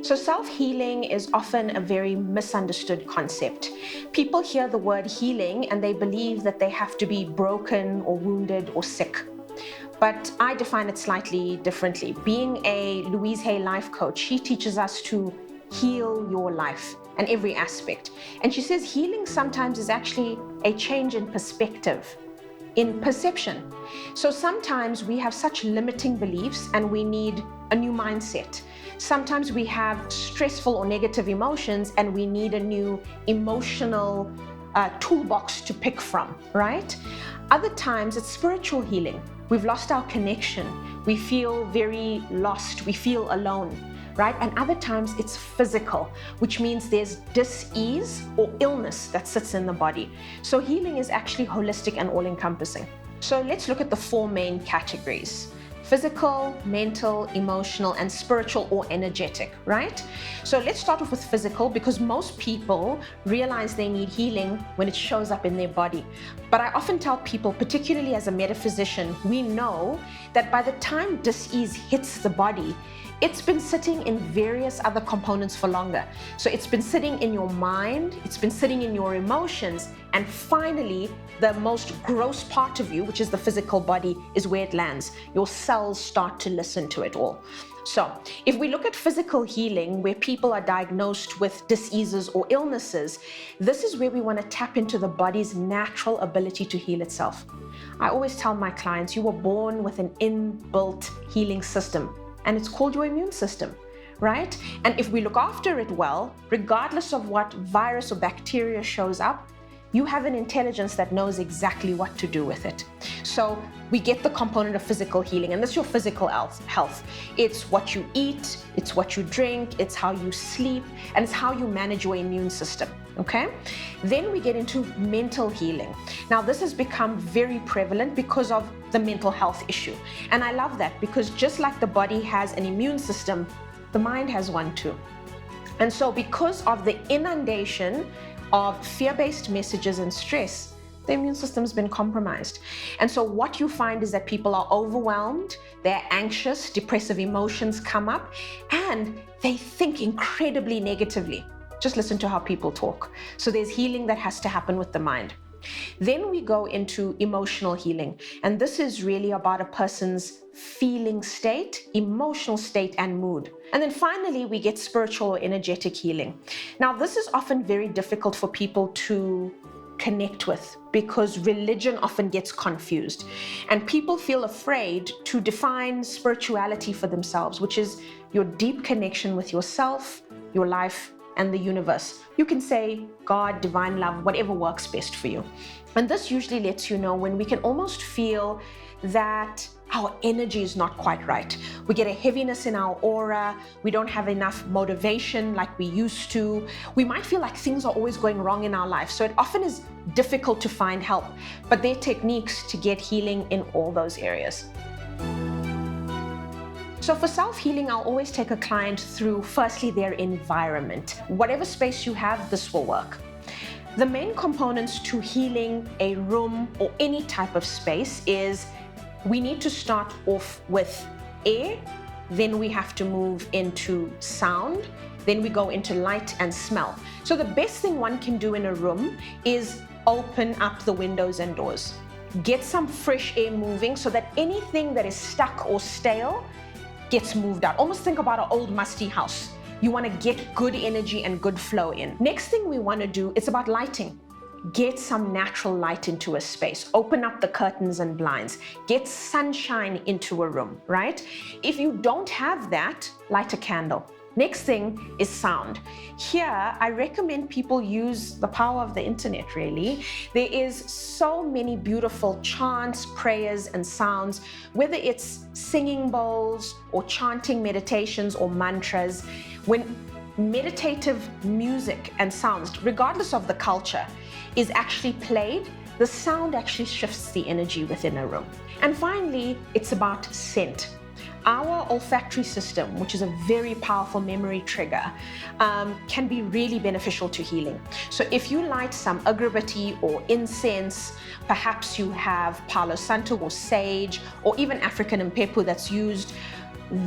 So self-healing is often a very misunderstood concept. People hear the word healing and they believe that they have to be broken or wounded or sick. But I define it slightly differently. Being a Louise Hay life coach, she teaches us to heal your life and every aspect. And she says healing sometimes is actually a change in perspective, in perception. So sometimes we have such limiting beliefs and we need a new mindset. Sometimes we have stressful or negative emotions and we need a new emotional toolbox to pick from, right? Other times it's spiritual healing. We've lost our connection. We feel very lost. We feel alone, right? And other times it's physical, which means there's dis-ease or illness that sits in the body. So healing is actually holistic and all-encompassing. So let's look at the four main categories: physical, mental, emotional, and spiritual or energetic, right? So let's start off with physical, because most people realize they need healing when it shows up in their body. But I often tell people, particularly as a metaphysician, we know that by the time dis-ease hits the body, it's been sitting in various other components for longer. So it's been sitting in your mind, it's been sitting in your emotions, and finally, the most gross part of you, which is the physical body, is where it lands. Your cells start to listen to it all. So if we look at physical healing, where people are diagnosed with diseases or illnesses, this is where we want to tap into the body's natural ability to heal itself. I always tell my clients, you were born with an inbuilt healing system, and it's called your immune system, right? And if we look after it well, regardless of what virus or bacteria shows up, you have an intelligence that knows exactly what to do with it. So we get the component of physical healing, and that's your physical health. It's what you eat, it's what you drink, it's how you sleep, and it's how you manage your immune system, okay? Then we get into mental healing. Now this has become very prevalent because of the mental health issue. And I love that, because just like the body has an immune system, the mind has one too. And so because of the inundation of fear-based messages and stress, the immune system's been compromised. And so what you find is that people are overwhelmed, they're anxious, depressive emotions come up, and they think incredibly negatively. Just listen to how people talk. So there's healing that has to happen with the mind. Then we go into emotional healing, and this is really about a person's feeling state, emotional state, and mood. And then finally, we get spiritual or energetic healing. Now, this is often very difficult for people to connect with, because religion often gets confused, and people feel afraid to define spirituality for themselves, which is your deep connection with yourself, your life, and the universe. You can say God, divine love, whatever works best for you. And this usually lets you know when we can almost feel that our energy is not quite right. We get a heaviness in our aura. We don't have enough motivation like we used to. We might feel like things are always going wrong in our life. So it often is difficult to find help, but there are techniques to get healing in all those areas. So for self-healing, I'll always take a client through, firstly, their environment. Whatever space you have, this will work. The main components to healing a room or any type of space is we need to start off with air, then we have to move into sound, then we go into light and smell. So the best thing one can do in a room is open up the windows and doors. Get some fresh air moving so that anything that is stuck or stale gets moved out. Almost think about an old musty house. You want to get good energy and good flow in. Next thing we want to do is about lighting. Get some natural light into a space. Open up the curtains and blinds. Get sunshine into a room, right? If you don't have that, light a candle. Next thing is sound. Here, I recommend people use the power of the internet, really. There is so many beautiful chants, prayers, and sounds, whether it's singing bowls or chanting meditations or mantras. When meditative music and sounds, regardless of the culture, is actually played, the sound actually shifts the energy within a room. And finally, it's about scent. Our olfactory system, which is a very powerful memory trigger, can be really beneficial to healing. So if you light some agravati or incense, perhaps you have Palo Santo or sage, or even African Mpepu that's used,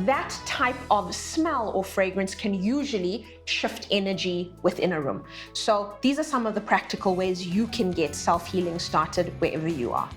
that type of smell or fragrance can usually shift energy within a room. So these are some of the practical ways you can get self-healing started wherever you are.